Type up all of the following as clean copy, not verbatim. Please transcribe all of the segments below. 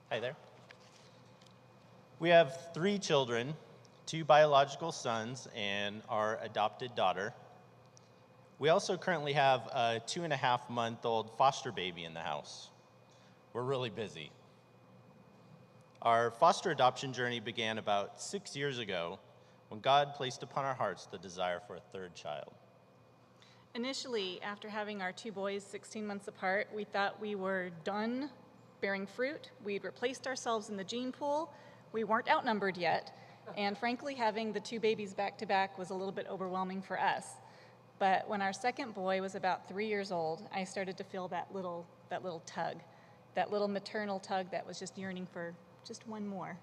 Hi there. We have 3 children, 2 biological sons and our adopted daughter. We also currently have a 2.5-month-old foster baby in the house. We're really busy. Our foster adoption journey began about 6 years ago when God placed upon our hearts the desire for a 3rd child. Initially, after having our 2 boys 16 months apart, we thought we were done bearing fruit. We'd replaced ourselves in the gene pool. We weren't outnumbered yet. And frankly, having the 2 babies back to back was a little bit overwhelming for us. But when our second boy was about 3 years old, I started to feel that little tug, that little maternal tug that was just yearning for just one more.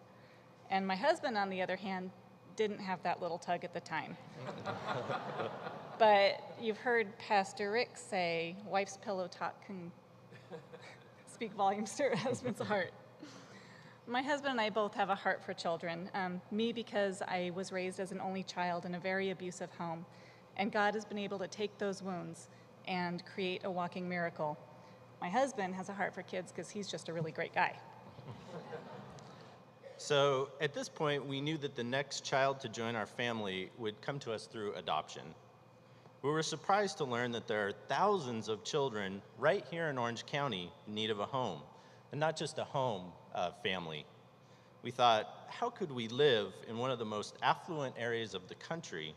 And my husband, on the other hand, didn't have that little tug at the time. But you've heard Pastor Rick say, wife's pillow talk can speak volumes to her husband's heart. My husband and I both have a heart for children. Me because I was raised as an only child in a very abusive home, and God has been able to take those wounds and create a walking miracle. My husband has a heart for kids because he's just a really great guy. So at this point, we knew that the next child to join our family would come to us through adoption. We were surprised to learn that there are thousands of children right here in Orange County in need of a home, and not just a home, family. We thought, how could we live in one of the most affluent areas of the country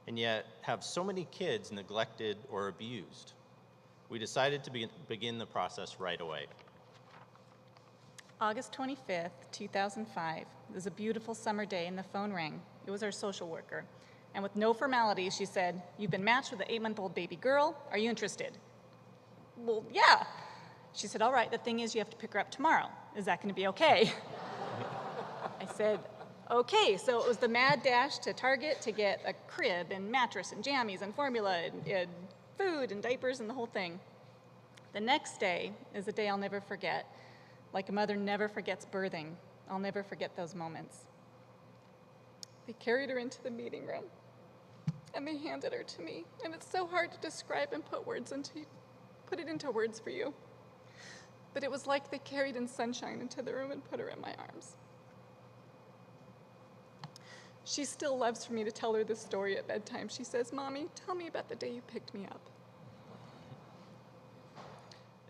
and yet have so many kids neglected or abused? We decided to begin the process right away. August 25th, 2005. It was a beautiful summer day and the phone rang. It was our social worker. And with no formalities, she said, "You've been matched with an 8-month-old baby girl. Are you interested?" Well, yeah. She said, "All right, the thing is you have to pick her up tomorrow. Is that going to be okay?" I said, okay. So it was the mad dash to Target to get a crib and mattress and jammies and formula and food and diapers and the whole thing. The next day is a day I'll never forget. Like a mother never forgets birthing, I'll never forget those moments. They carried her into the meeting room, and they handed her to me, and it's so hard to describe and put it into words for you. But it was like they carried in sunshine into the room and put her in my arms. She still loves for me to tell her this story at bedtime. She says, "Mommy, tell me about the day you picked me up."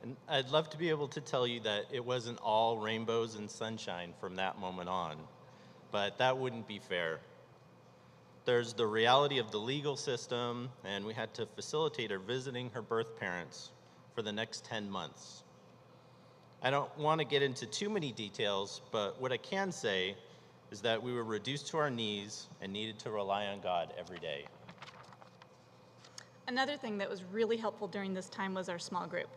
And I'd love to be able to tell you that it wasn't all rainbows and sunshine from that moment on, but that wouldn't be fair. There's the reality of the legal system, and we had to facilitate her visiting her birth parents for the next 10 months. I don't want to get into too many details, but what I can say is that we were reduced to our knees and needed to rely on God every day. Another thing that was really helpful during this time was our small group.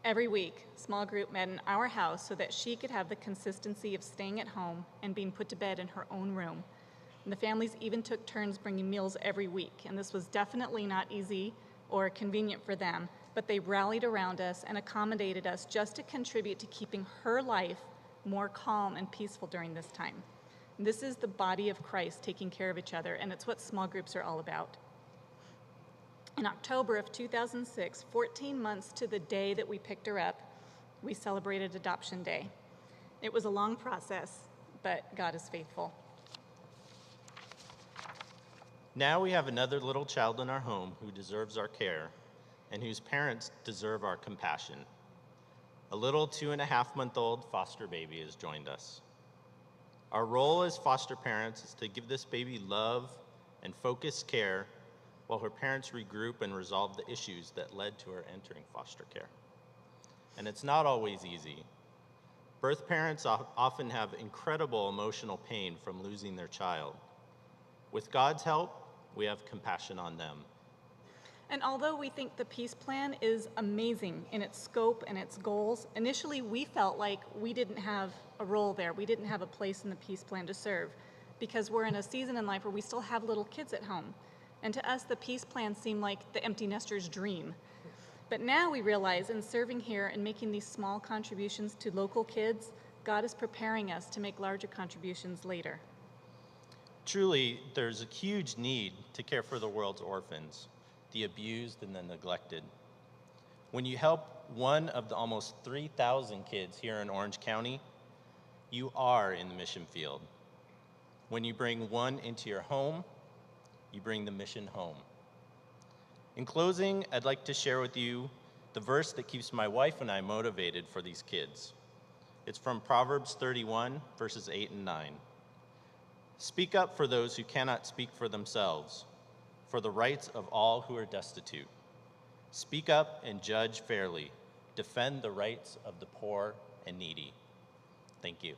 Every week, small group met in our house so that she could have the consistency of staying at home and being put to bed in her own room. And the families even took turns bringing meals every week, and this was definitely not easy or convenient for them, but they rallied around us and accommodated us just to contribute to keeping her life more calm and peaceful during this time. And this is the body of Christ taking care of each other, and it's what small groups are all about. In October of 2006, 14 months to the day that we picked her up, we celebrated Adoption Day. It was a long process, but God is faithful. Now we have another little child in our home who deserves our care and whose parents deserve our compassion. A little 2.5-month-old foster baby has joined us. Our role as foster parents is to give this baby love and focused care while her parents regroup and resolve the issues that led to her entering foster care. And it's not always easy. Birth parents often have incredible emotional pain from losing their child. With God's help, we have compassion on them. And although we think the peace plan is amazing in its scope and its goals, initially we felt like we didn't have a role there. We didn't have a place in the peace plan to serve because we're in a season in life where we still have little kids at home. And to us, the peace plan seemed like the empty nester's dream. But now we realize in serving here and making these small contributions to local kids, God is preparing us to make larger contributions later. Truly, there's a huge need to care for the world's orphans, the abused and the neglected. When you help one of the almost 3,000 kids here in Orange County, You are in the mission field. When you bring one into your home, you bring the mission home. In closing, I'd like to share with you the verse that keeps my wife and I motivated for these kids. It's from Proverbs 31, verses 8 and 9. Speak up for those who cannot speak for themselves, for the rights of all who are destitute. Speak up and judge fairly. Defend the rights of the poor and needy. Thank you.